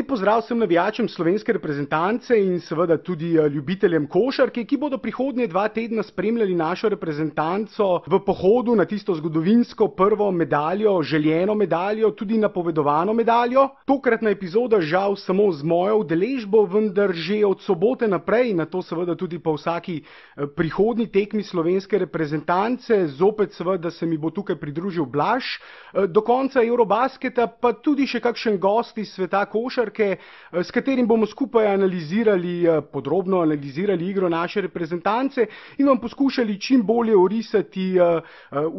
Lep pozdrav vsem navijačem slovenske reprezentance in seveda tudi ljubiteljem košarke, ki bodo prihodnje 2 tedna spremljali našo reprezentanco v pohodu na tisto zgodovinsko prvo medaljo, željeno medaljo, tudi napovedovano medaljo. Tokratna epizoda žal samo z mojo udeležbo, vendar že od sobote naprej, na to seveda tudi po vsaki prihodnji tekmi slovenske reprezentance, zopet seveda se mi bo tukaj pridružil Blaž, do konca Eurobasketa pa tudi še kakšen gost iz sveta košarke, s katerim bomo skupaj podrobno analizirali igro naše reprezentance in vam poskušali čim bolje orisati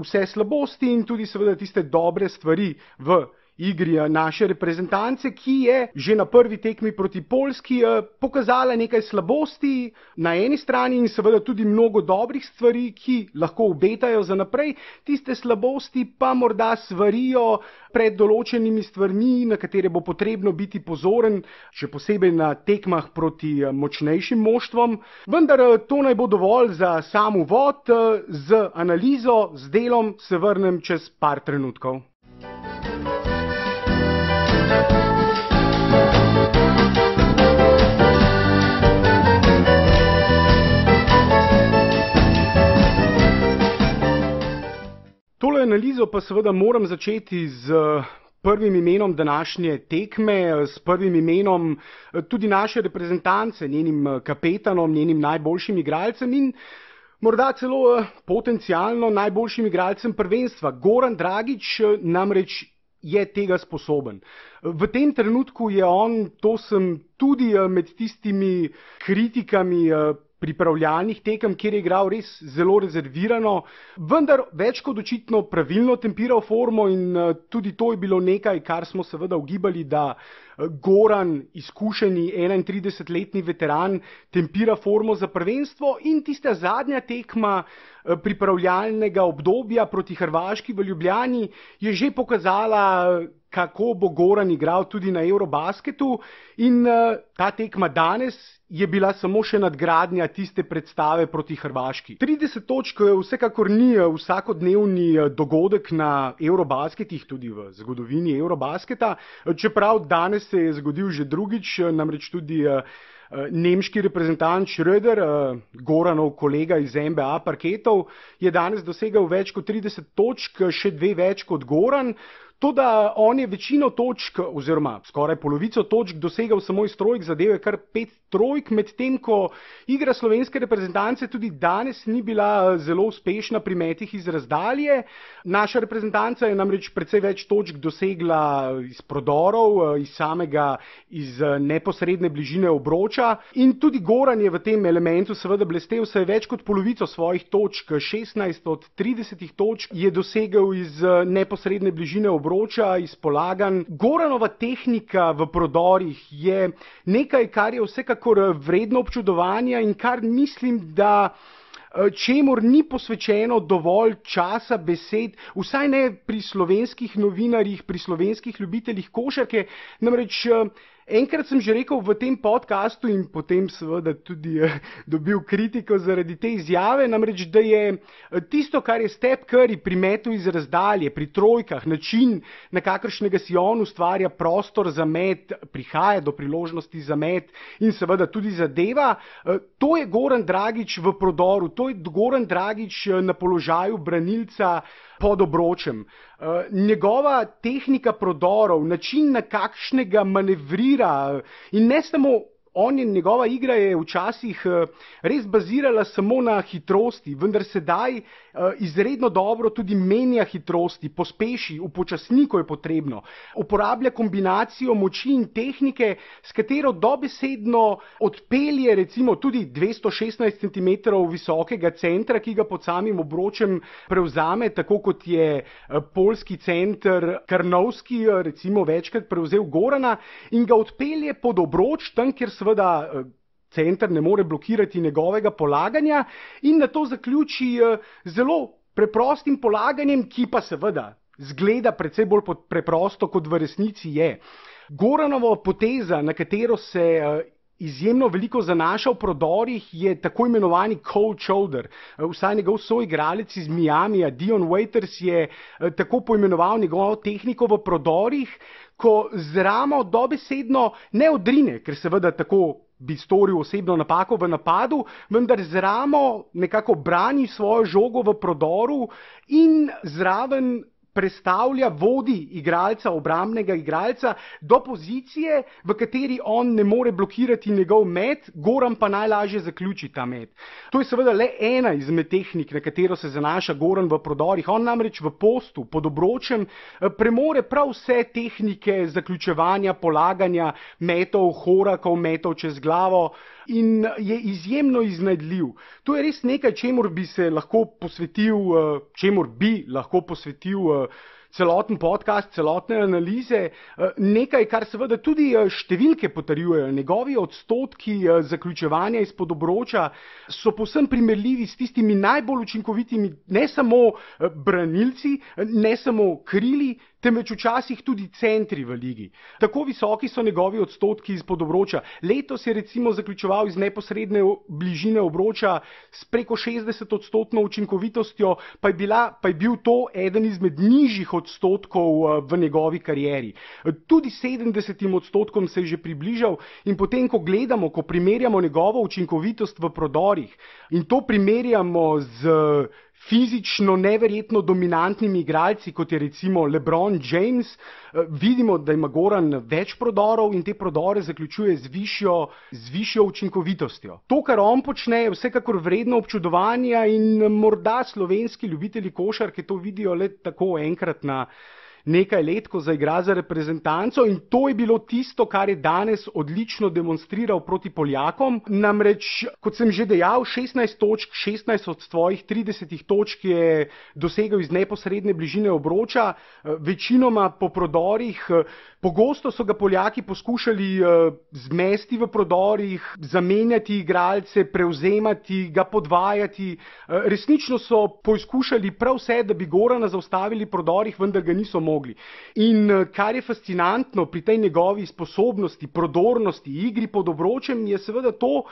vse slabosti in tudi seveda tiste dobre stvari v igri naše reprezentance, ki je že na prvi tekmi proti Poljski pokazala nekaj slabosti na eni strani in seveda tudi mnogo dobrih stvari, ki lahko obetajo za naprej. Tiste slabosti pa morda svarijo pred določenimi stvarmi, na katere bo potrebno biti pozoren, še posebej na tekmah proti močnejšim moštvom. Vendar to naj bo dovolj za sam uvod, z analizo, z delom se vrnem čez par trenutkov. Tole analizo pa seveda moram začeti z prvim imenom današnje tekme, s prvim imenom tudi naše reprezentance, njenim kapetanom, njenim najboljšim igralcem in morda celo potencialno najboljšim igralcem prvenstva. Goran Dragić namreč je tega sposoben. V tem trenutku je on, to sem tudi med tistimi kritikami pripravljalnih tekem, kjer je igral res zelo rezervirano, vendar več kot očitno pravilno tempiral formo in tudi to je bilo nekaj, kar smo seveda ugibali, da Goran, izkušeni 31-letni veteran, tempira formo za prvenstvo in tista zadnja tekma pripravljalnega obdobja proti Hrvaški v Ljubljani je že pokazala, kako bo Goran igral tudi na Eurobasketu in ta tekma danes je bila samo še nadgradnja tiste predstave proti Hrvaški. 30 točk vsekakor ni vsakodnevni dogodek na Eurobasketih, tudi v zgodovini Eurobasketa, čeprav danes se je zgodil že drugič, namreč tudi nemški reprezentant Schröder, Goranov kolega iz NBA parketov, je danes dosegel več kot 30 točk, še 2 več kot Goran. Toda on je večino točk, oziroma skoraj polovico točk dosegal samo iz trojk, zadel je kar 5 trojk, medtem ko igra slovenske reprezentance tudi danes ni bila zelo uspešna pri metih iz razdalje. Naša reprezentanca je namreč precej več točk dosegla iz prodorov, iz neposredne bližine obroča in tudi Goran je v tem elementu seveda blestel, saj več kot polovico svojih točk, 16 od 30 točk, je dosegel iz neposredne bližine obroča, iz polaganj. Goranova tehnika v prodorih je nekaj, kar je vsekakor vredno občudovanja in kar mislim, da čemur ni posvečeno dovolj časa, besed, vsaj ne pri slovenskih novinarjih, pri slovenskih ljubiteljih košarke. Namreč enkrat sem že rekel v tem podcastu in potem seveda tudi dobil kritiko zaradi te izjave, namreč da je tisto, kar je Steph Curry pri metu iz razdalje, pri trojkah, način, na kakršnega si on ustvarja prostor za met, prihaja do priložnosti za met in seveda tudi zadeva, to je Goran Dragić v prodoru, to je Goran Dragić na položaju branilca pod obročem. Njegova tehnika prodorov, način, na kakšnega manevrira in ne samo njegova igra je včasih res bazirala samo na hitrosti, vendar sedaj izredno dobro tudi menja hitrosti, pospeši, upočasni, ko je potrebno. Uporablja kombinacijo moči in tehnike, s katero dobesedno odpelje recimo tudi 216 cm visokega centra, ki ga pod samim obročem prevzame, tako kot je poljski center Karnovski recimo večkrat prevzel Gorana in ga odpelje pod obroč, tam kjer seveda center ne more blokirati njegovega polaganja in nato zaključi zelo preprostim polaganjem, ki pa seveda zgleda precej bolj preprosto, kot v resnici je. Goranova poteza, na katero se izjemno veliko zanaša v prodorih, je tako imenovani cold shoulder. Vsaj njegov soigralec iz Miamija, Dion Waiters, je tako poimenoval njegovo tehniko v prodorih, ko z ramo dobesedno ne odrine, ker seveda tako bi storil osebno napako v napadu, vendar z ramo nekako brani svojo žogo v prodoru in zraven prestavlja, vodi igralca, obrambnega igralca do pozicije, v kateri on ne more blokirati njegov met, Goran pa najlažje zaključi ta met. To je seveda le ena izmed tehnik, na katero se zanaša Goran v prodorih. On namreč v postu pod obročem premore prav vse tehnike zaključevanja, polaganja metov, horakov, metov čez glavo in je izjemno iznajdljiv. To je res nekaj, čemur bi lahko posvetil celoten podcast, celotne analize, nekaj, kar seveda tudi številke potrjujejo. Njegovi odstotki zaključevanja izpod obroča so povsem primerljivi s tistimi najbolj učinkovitimi, ne samo branilci, ne samo krili, temveč včasih tudi centri v ligi. Tako visoki so njegovi odstotki izpod obroča. Letos je recimo zaključeval iz neposredne bližine obroča s preko 60% učinkovitostjo, pa je bil to eden izmed nižjih odstotkov v njegovi karieri. Tudi 70% se je že približal in potem, ko gledamo, ko primerjamo njegovo učinkovitost v prodorih in to primerjamo z fizično neverjetno dominantnimi igralci, kot je recimo LeBron James, vidimo, da ima Goran več prodorov in te prodore zaključuje z višjo učinkovitostjo. To, kar on počne, je vsekakor vredno občudovanja in morda slovenski ljubitelji košarke to vidijo le tako enkrat na nekaj let, ko zaigra za reprezentanco, in to je bilo tisto, kar je danes odlično demonstriral proti Poljakom. Namreč, kot sem že dejal, 16 točk, 16 od svojih 30 točk je dosegel iz neposredne bližine obroča, večinoma po prodorih. Pogosto so ga Poljaki poskušali zmesti v prodorih, zamenjati igralce, prevzemati, ga podvajati. Resnično so poizkušali prav vse, da bi Gorana zaustavili v prodorih, vendar ga niso mogli. In kar je fascinantno pri tej njegovi sposobnosti, prodornosti, igri pod obročem, je seveda to,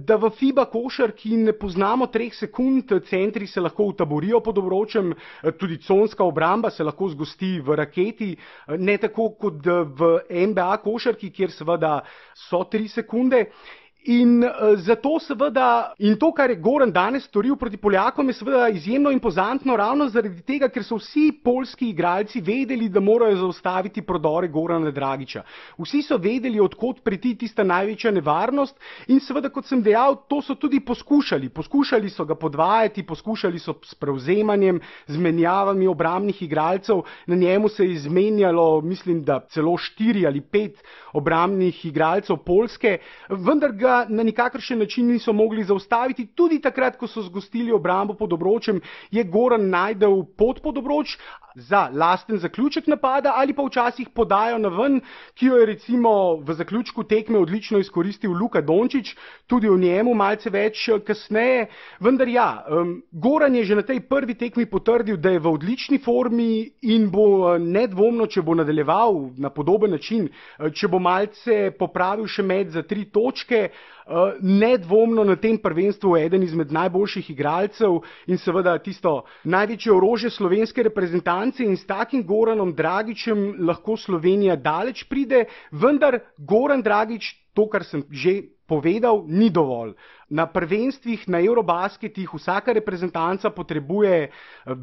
da v FIBA košarki ne poznamo 3 sekund, centri se lahko utaborijo pod obročem, tudi conska obramba se lahko zgosti v raketi, ne tako kot v NBA košarki, kjer seveda so 3 sekunde. In zato seveda, in to, kar je Goran danes storil proti Poljakom, je seveda izjemno impozantno ravno zaradi tega, ker so vsi poljski igralci vedeli, da morajo zaustaviti prodore Gorana Dragića. Vsi so vedeli, od kod preti tista največja nevarnost in seveda, kot sem dejal, to so tudi poskušali. Poskušali so ga podvajati, poskušali so s prevzemanjem, z menjavami obrambnih igralcev. Na njemu se je izmenjalo, mislim, da celo 4 ali 5 obrambnih igralcev Poljske, vendar ga na nikakršen način niso mogli zaustaviti. Tudi takrat, ko so zgostili obrambo pod obročem, je Goran najdel pot pod obroč za lasten zaključek napada ali pa včasih podajo na ven, ki jo je recimo v zaključku tekme odlično izkoristil Luka Dončić, tudi o njemu malce več kasneje. Vendar ja, Goran je že na tej prvi tekmi potrdil, da je v odlični formi in bo nedvomno, če bo nadaljeval na podoben način, če bo malce popravil še met za 3 točke, nedvomno na tem prvenstvu eden izmed najboljših igralcev in seveda tisto največje orožje slovenske reprezentance, in s takim Goranom Dragićem lahko Slovenija daleč pride, vendar Goran Dragić, to, kar sem že povedal, ni dovolj. Na prvenstvih, na Eurobasketih vsaka reprezentanca potrebuje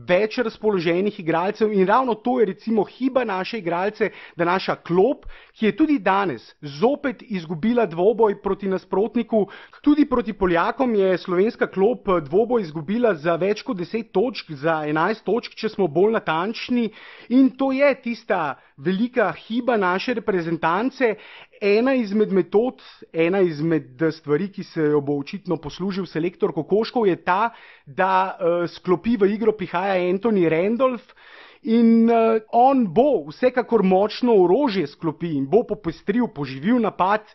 več razpoloženih igralcev in ravno to je recimo hiba naše igralce, da naša klop, ki je tudi danes zopet izgubila dvoboj proti nasprotniku, tudi proti Poljakom je slovenska klop dvoboj izgubila za več kot 10 točk, za 11 točk, če smo bolj natančni, in to je tista velika hiba naše reprezentance. Ena izmed metod, ena izmed stvari, ki se jo bo očitno poslužil selektor Kokoškov, je ta, da s klopi v igro prihaja Anthony Randolph in on bo vsekakor močno orožje s klopi in bo popestril, poživil napad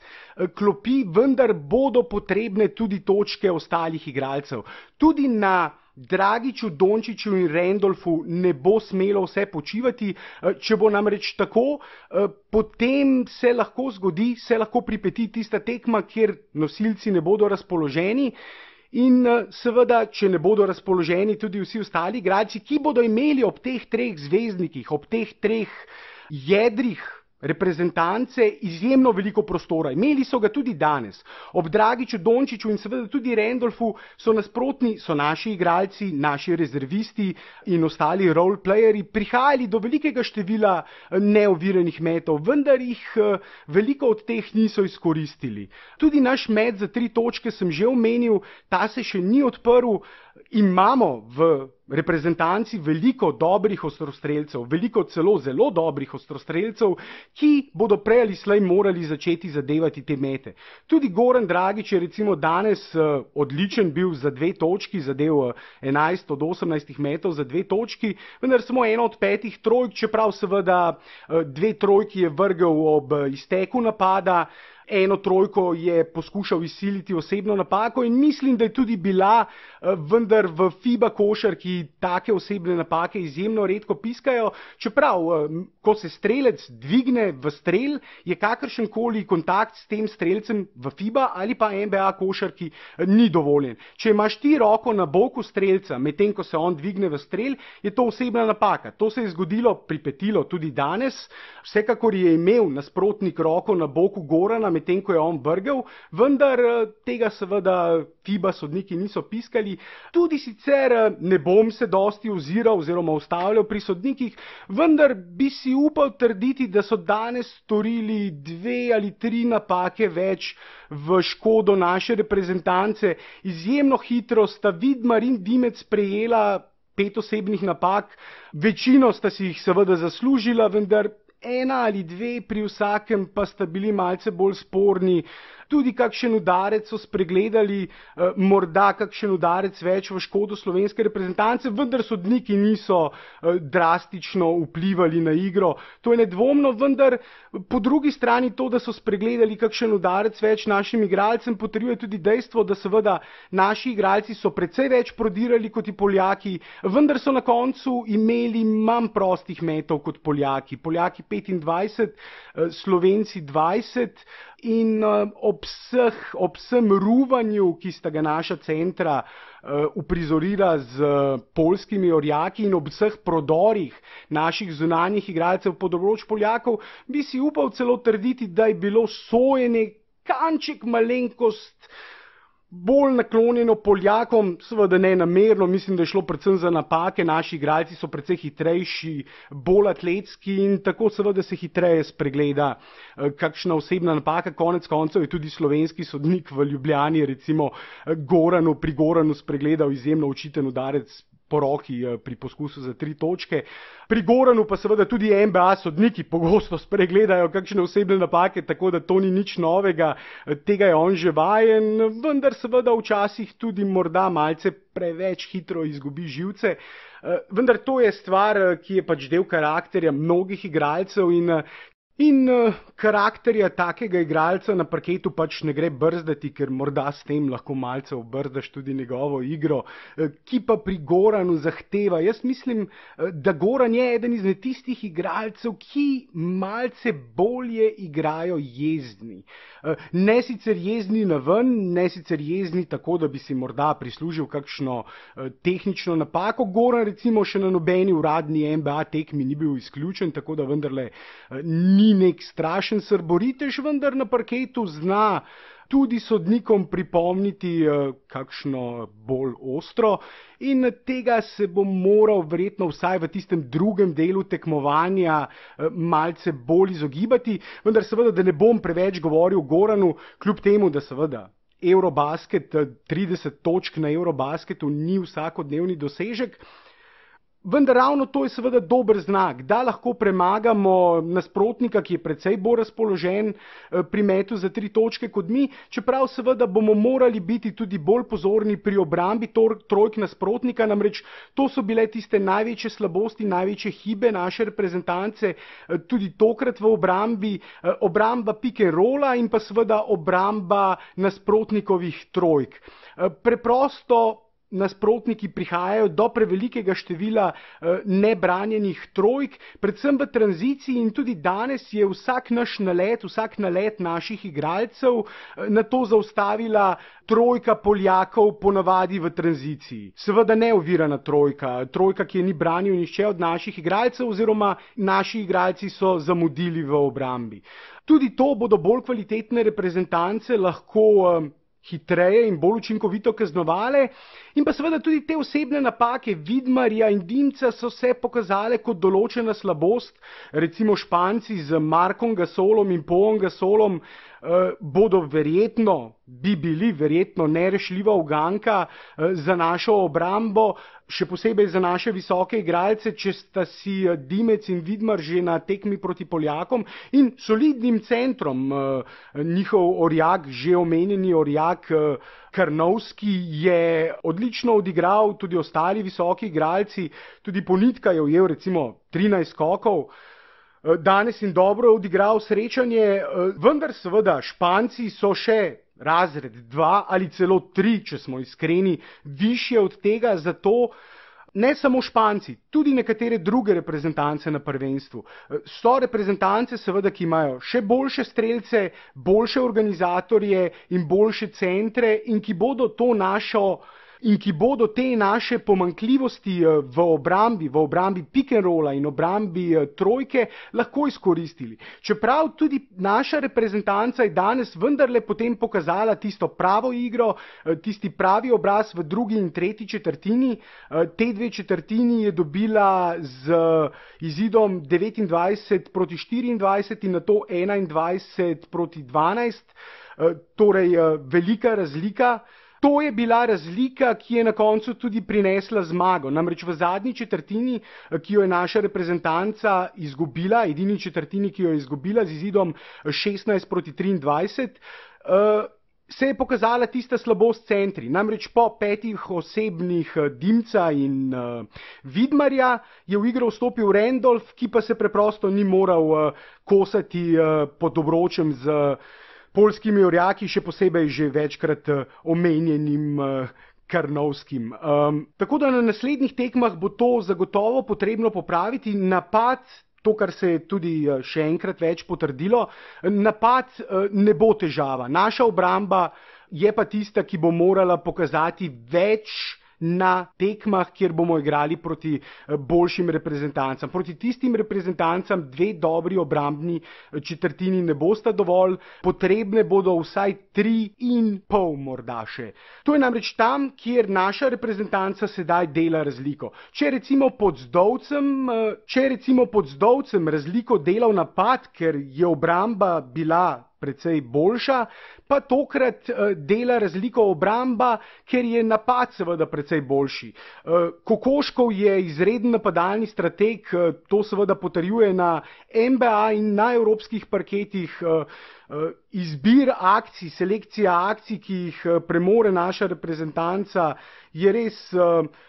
klopi, vendar bodo potrebne tudi točke ostalih igralcev. Tudi na Dragiću, Dončiću in Randolfu ne bo smelo vse počivati. Če bo namreč tako, potem se lahko zgodi, se lahko pripeti tista tekma, kjer nosilci ne bodo razpoloženi. In seveda, če ne bodo razpoloženi tudi vsi ostali igralci, ki bodo imeli ob teh treh zvezdnikih, ob teh treh jedrih reprezentance izjemno veliko prostora. Imeli so ga tudi danes. Ob Dragiću, Dončiću in seveda tudi Randolfu so nasprotni, so naši igralci, naši rezervisti in ostali roleplayerji prihajali do velikega števila neoviranih metov, vendar jih veliko od teh niso izkoristili. Tudi naš met za 3 točke sem že omenil, ta se še ni odprl. Imamo v reprezentanci veliko dobrih ostrostrelcev, veliko celo zelo dobrih ostrostrelcev, ki bodo prej ali slej morali začeti zadevati te mete. Tudi Goran Dragić je recimo danes odličen bil za 2 točki, zadev 11 od 18 metov za 2 točki, vendar samo eno od 5 trojk, čeprav seveda 2 trojki je vrgel ob izteku napada. Eno trojko je poskušal izsiliti osebno napako in mislim, da je tudi bila, vendar v FIBA košarki take osebne napake izjemno redko piskajo, čeprav, ko se strelec dvigne v strel, je kakršenkoli kontakt s tem strelcem v FIBA ali pa NBA košarki ni dovoljen. Če imaš ti roko na boku strelca, medtem ko se on dvigne v strel, je to osebna napaka. To se je zgodilo, pripetilo tudi danes. Vsekakor je imel nasprotnik roko na boku Gorana, medtem ko je on vrgel, vendar tega seveda FIBA sodniki niso piskali. Tudi sicer ne bom se dosti oziral oziroma ustavljal pri sodnikih, vendar bi si upal trditi, da so danes storili 2 ali 3 napake več v škodo naše reprezentance. Izjemno hitro sta Vidmar in Dimec prejela 5 osebnih napak, večino sta si jih seveda zaslužila, vendar 1 ali 2 pri vsakem pa sta bili malce bolj sporni. Tudi kakšen udarec so spregledali, morda kakšen udarec več v škodo slovenske reprezentance, vendar sodniki niso drastično vplivali na igro. To je nedvomno, vendar po drugi strani to, da so spregledali kakšen udarec več našim igralcem, potrjuje tudi dejstvo, da seveda naši igralci so precej več prodirali kot Poljaki, vendar so na koncu imeli manj prostih metov kot Poljaki. Poljaki 25, Slovenci 20 in ob vsem ruvanju, ki sta ga naša centra uprizorila z poljskimi orjaki in ob vseh prodorih naših zunanjih igralcev pod obroč Poljakov, bi si upal celo trditi, da je bilo sojenje kanček malenkost bolj naklonjeno Poljakom, seveda ne namerno, mislim, da je šlo predvsem za napake, naši igralci so precej hitrejši, bolj atletski in tako seveda se hitreje spregleda kakšna osebna napaka. Konec koncev je tudi slovenski sodnik v Ljubljani recimo pri Goranu spregledal izjemno očiten udarec po roki pri poskusu za 3 točke. Pri Goranu pa seveda tudi NBA sodniki pogosto spregledajo kakšne osebne napake, tako da to ni nič novega, tega je on že vajen, vendar seveda včasih tudi morda malce preveč hitro izgubi živce. Vendar to je stvar, ki je pač del karakterja mnogih igralcev in karakterja takega igralca na parketu pač ne gre brzdati, ker morda s tem lahko malce obrzdaš tudi njegovo igro, ki pa pri Goranu zahteva. Jaz mislim, da Goran je eden izmed tistih igralcev, ki malce bolje igrajo jezni. Ne sicer jezni naven, ne sicer jezni tako, da bi si morda prislužil kakšno tehnično napako. Goran recimo še na nobeni uradni NBA tekmi ni bil izključen, tako da vendarle ni nek strašen srboritež, vendar na parketu zna tudi sodnikom pripomniti kakšno bolj ostro in tega se bo moral verjetno vsaj v tistem drugem delu tekmovanja malce bolj izogibati, vendar seveda, da ne bom preveč govoril o Goranu, kljub temu, da seveda Eurobasket, 30 točk na Eurobasketu ni vsakodnevni dosežek. Vendar ravno to je seveda dober znak, da lahko premagamo nasprotnika, ki je precej bolj razpoložen pri metu za 3 točke kot mi, čeprav seveda bomo morali biti tudi bolj pozorni pri obrambi trojk nasprotnika, namreč to so bile tiste največje slabosti, največje hibe naše reprezentance, tudi tokrat v obrambi, obramba pick and rolla in pa seveda obramba nasprotnikovih trojk. Preprosto nasprotniki prihajajo do prevelikega števila nebranjenih trojk, predvsem v tranziciji, in tudi danes je vsak nalet naših igralcev na to zaustavila trojka Poljakov, ponavadi v tranziciji. Seveda neovirana trojka, ki je ni branil nihče od naših igralcev, oziroma naši igralci so zamudili v obrambi. Tudi to bodo bolj kvalitetne reprezentance lahko hitreje in bolj učinkovito kaznovale, in pa seveda tudi te osebne napake Vidmarja in Dimca so se pokazale kot določena slabost. Recimo Španci z Markom Gasolom in Paulom Gasolom bodo bili verjetno nerešljiva uganka za našo obrambo, še posebej za naše visoke igralce, če sta si Dimec in Vidmar že na tekmi proti Poljakom in solidnim centrom. Njihov orjak, že omenjeni orjak Karnovski, je odlično odigral, tudi ostali visoki igralci, tudi Ponitka je ujel recimo 13 skokov. Danes in dobro odigral srečanje, vendar seveda Španci so še razred 2 ali celo 3, če smo iskreni, višje od tega, zato ne samo Španci, tudi nekatere druge reprezentance na prvenstvu. So reprezentance seveda, ki imajo še boljše strelce, boljše organizatorje in boljše centre in ki bodo te naše pomanjkljivosti v obrambi pick and rolla in obrambi trojke lahko izkoristili. Čeprav tudi naša reprezentanca je danes vendarle potem pokazala tisto pravo igro, tisti pravi obraz v drugi in tretji četrtini. Te dve četrtini je dobila z izidom 29-24 in nato 21-12, torej velika razlika. To je bila razlika, ki je na koncu tudi prinesla zmago. Namreč v zadnji četrtini, ki jo je naša reprezentanca izgubila, edini četrtini, ki jo je izgubila z izidom 16-23, se je pokazala tista slabost centri. Namreč po 5 osebnih Dimca in Vidmarja je v igro vstopil Randolph, ki pa se preprosto ni moral kosati pod obročem z poljskimi orjaki, še posebej že večkrat omenjenim Karnovskim. Tako da na naslednjih tekmah bo to zagotovo potrebno popraviti. Napad, to, kar se je tudi še enkrat več potrdilo, napad ne bo težava. Naša obramba je pa tista, ki bo morala pokazati več na tekmah, kjer bomo igrali proti boljšim reprezentancam. Proti tistim reprezentancam 2 dobri obrambni četrtini ne bosta dovolj, potrebne bodo vsaj 3,5 morda še. To je namreč tam, kjer naša reprezentanca sedaj dela razliko. Če recimo pod Zdovcem razliko dela v napad, ker je obramba bila precej boljša, pa tokrat dela razliko obramba, ker je napad seveda precej boljši. Kokoškov je izreden napadalni strateg, to seveda potrjuje na NBA in na evropskih parketih. Izbir akcij, selekcija akcij, ki jih premore naša reprezentanca, je res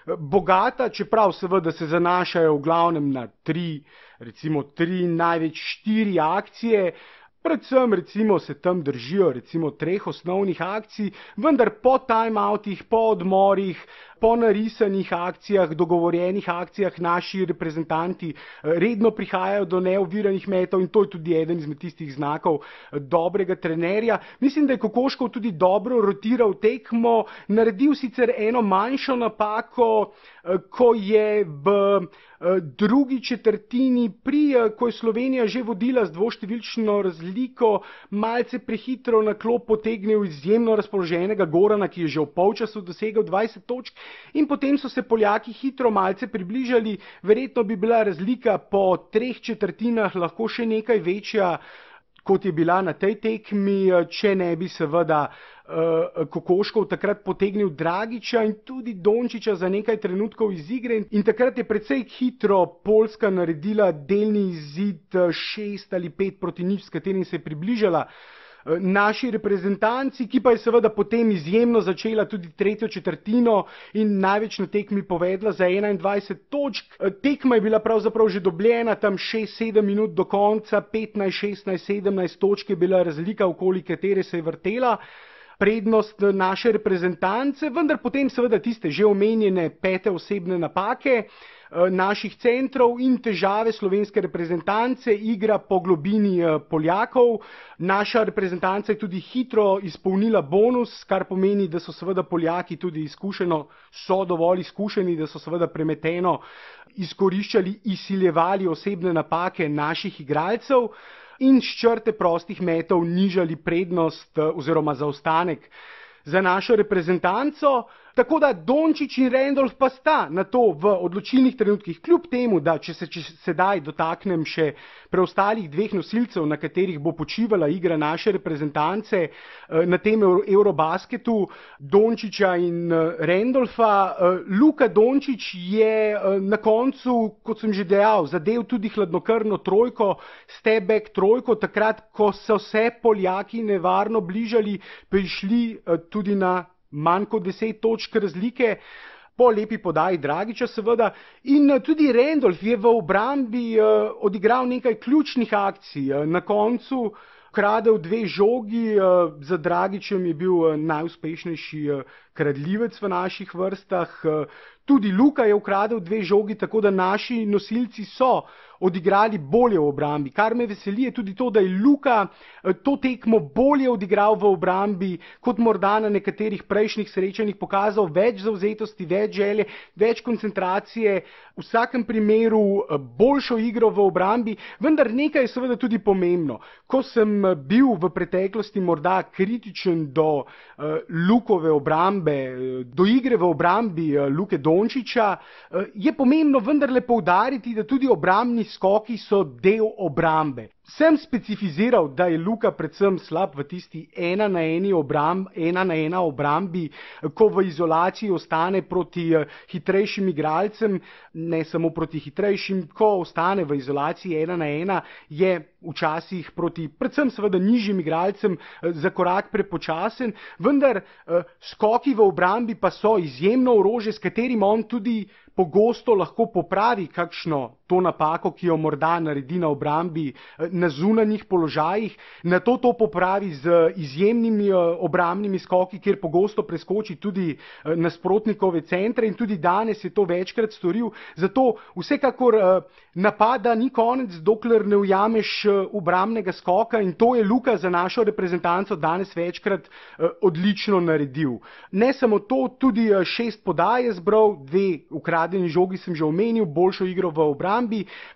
bogata, čeprav seveda se zanašajo v glavnem na 3, največ 4 akcije. Predvsem recimo se tam držijo 3 osnovnih akcij, vendar po timeoutih, po odmorih, po narisanih akcijah, dogovorjenih akcijah naši reprezentanti redno prihajajo do neoviranih metov in to je tudi eden izmed tistih znakov dobrega trenerja. Mislim, da je Kokoškov tudi dobro rotiral tekmo, naredil sicer eno manjšo napako, ko je v drugi četrtini, ko je Slovenija že vodila z dvoštevilčno razliko, malce prehitro na klop potegnil izjemno razpoloženega Gorana, ki je že v polčasu dosegel 20 točk, in potem so se Poljaki hitro malce približali. Verjetno bi bila razlika po 3 četrtinah lahko še nekaj večja, kot je bila na tej tekmi, če ne bi seveda Kokoškov takrat potegnil Dragića in tudi Dončića za nekaj trenutkov iz igre in takrat je precej hitro Poljska naredila delni izid 6 ali 5 proti 0, s katerim se je približala naši reprezentanci, ki pa je seveda potem izjemno začela tudi 3. četrtino in največ na tekmi povedla za 21 točk. Tekma je bila pravzaprav že dobljena, tam 6-7 minut do konca, 15, 16, 17 točk je bila razlika, okoli katere se je vrtela. prednost naše reprezentance, vendar potem seveda tiste že omenjene pete osebne napake naših centrov in težave slovenske reprezentance, igra po globini Poljakov. Naša reprezentanca je tudi hitro izpolnila bonus, kar pomeni, da so seveda Poljaki tudi dovolj izkušeni, da so seveda premeteno izkoriščali, izsiljevali osebne napake naših igralcev in s črte prostih metov nižali prednost oziroma zaostanek za našo reprezentanco. Tako da Dončić in Randolph pa sta na to v odločilnih trenutkih, kljub temu, da če se sedaj dotaknem še preostalih dveh nosilcev, na katerih bo počivala igra naše reprezentance na tem Eurobasketu, Dončića in Randolpha. Luka Dončić je na koncu, kot sem že dejal, zadev tudi hladnokrvno trojko, step back trojko, takrat, ko so se Poljaki nevarno bližali, prišli tudi na manj kot 10 točk razlike, po lepi podaji Dragića seveda, in tudi Randolph je v obrambi odigral nekaj ključnih akcij. Na koncu kradel 2 žogi, za Dragićem je bil najuspešnejši kradljivec v naših vrstah, tudi Luka je ukradel 2 žogi, tako da naši nosilci so odigrali bolje v obrambi. Kar me veseli je tudi to, da je Luka to tekmo bolje odigral v obrambi, kot morda na nekaterih prejšnjih srečanjih, pokazal več zavzetosti, več želje, več koncentracije, v vsakem primeru boljšo igro v obrambi, vendar nekaj je seveda tudi pomembno. Ko sem bil v preteklosti morda kritičen do Lukove obrambe, do igre v obrambi Luke Dončića, je pomembno vendarle poudariti, da tudi obrambni skoki so del obrambe. Sem specifiziral, da je Luka predvsem slab v tisti ena na ena obrambi, ko v izolaciji ostane proti hitrejšim igralcem, ne samo proti hitrejšim, ko ostane v izolaciji ena na ena, je včasih proti predvsem seveda nižjim igralcem za korak prepočasen, vendar skoki v obrambi pa so izjemno orožje, s katerim on tudi pogosto lahko popravi kakšno to napako, ki jo morda naredi na obrambi na zunanjih položajih, nato to popravi z izjemnimi obrambnimi skoki, kjer pogosto preskoči tudi nasprotnikove centre in tudi danes je to večkrat storil. Zato vsekakor napada ni konec, dokler ne ujameš obrambnega skoka, in to je Luka za našo reprezentanco danes večkrat odlično naredil. Ne samo to, tudi 6 podaj je zbral, 2 ukradeni žogi sem že omenil, boljšo igro v obrambi,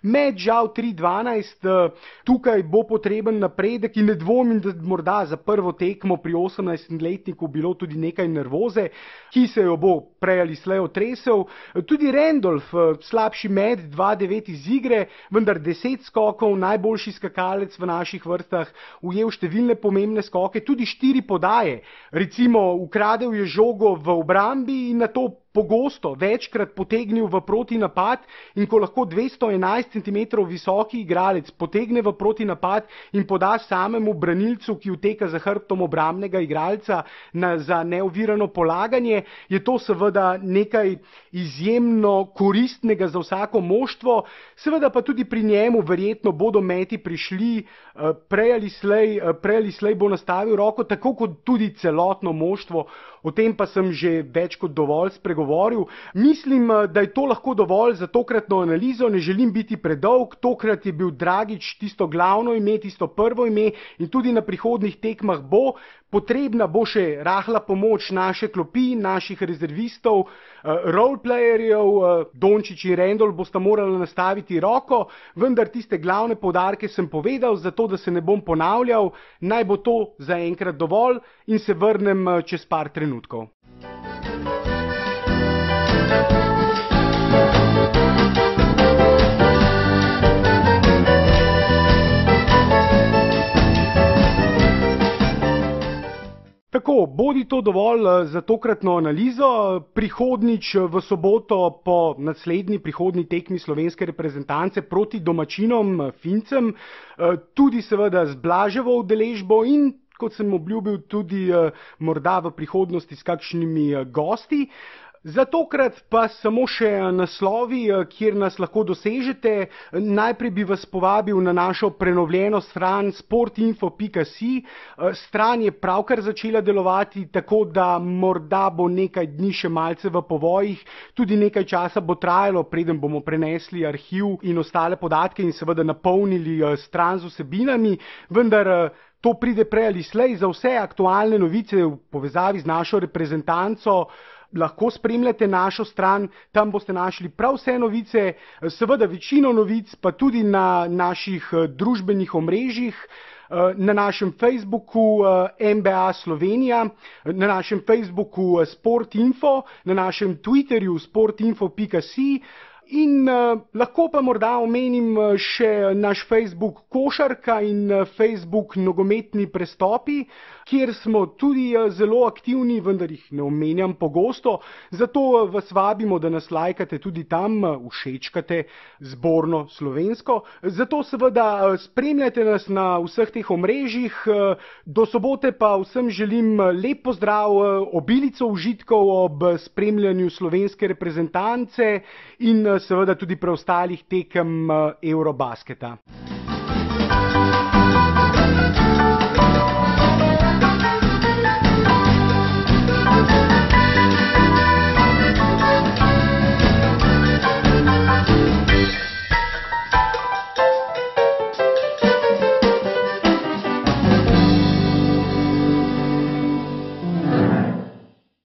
med žal 3-12, tukaj bo potreben napredek in ne dvomim, da morda za prvo tekmo pri 18-letniku bilo tudi nekaj nervoze, ki se jo bo prej ali slej otresel. Tudi Randolph, slabši med, 2-9 iz igre, vendar 10 skokov, najboljši skakalec v naših vrstah, ujel številne pomembne skoke, tudi 4 podaje. Recimo, ukradel je žogo v obrambi in nato pogosto večkrat potegnil v protinapad, in ko lahko 211 cm visoki igralec potegne v protinapad in poda samemu branilcu, ki uteka za hrbtom obrambnega igralca, za neovirano polaganje, je to seveda nekaj izjemno koristnega za vsako moštvo. Seveda pa tudi pri njemu verjetno bodo meti prišli, prej ali slej bo nastavil roko, tako kot tudi celotno moštvo. O tem pa sem že več kot dovolj spregovoril. Mislim, da je to lahko dovolj za tokratno analizo, ne želim biti predolg. Tokrat je bil Dragić tisto glavno ime, tisto prvo ime, in tudi na prihodnjih tekmah bo. Potrebna bo še rahla pomoč naše klopi, naših rezervistov, roleplayerjev. Dončić in Randolph bosta morali nastaviti roko, vendar tiste glavne poudarke sem povedal, zato da se ne bom ponavljal. Naj bo to zaenkrat dovolj in se vrnem čez par trenutkov. Tako, bodi to dovolj za tokratno analizo. Prihodnjič v soboto po naslednji prihodnji tekmi slovenske reprezentance proti domačinom Fincem, tudi seveda z Blaževo udeležbo in, kot sem obljubil, tudi morda v prihodnosti s kakšnimi gosti. Za tokrat pa samo še naslovi, kjer nas lahko dosežete. Najprej bi vas povabil na našo prenovljeno stran sportinfo.si. Stran je pravkar začela delovati, tako da morda bo nekaj dni še malce v povojih. Tudi nekaj časa bo trajalo, preden bomo prenesli arhiv in ostale podatke in seveda napolnili stran z vsebinami, vendar to pride prej ali slej. Za vse aktualne novice v povezavi z našo reprezentanco lahko spremljate našo stran, tam boste našli prav vse novice, seveda večino novic pa tudi na naših družbenih omrežjih, na našem Facebooku NBA Slovenija, na našem Facebooku Sportinfo, na našem Twitterju sportinfo.si. In lahko pa morda omenim še naš Facebook Košarka in Facebook Nogometni prestopi, kjer smo tudi zelo aktivni, vendar jih ne omenjam pogosto, zato vas vabimo, da nas lajkate tudi tam, všečkate zborno slovensko. Zato seveda spremljajte nas na vseh teh omrežjih. Do sobote pa vsem želim lep pozdrav, obilico užitkov ob spremljanju slovenske reprezentance in seveda tudi preostalih tekem Eurobasketa.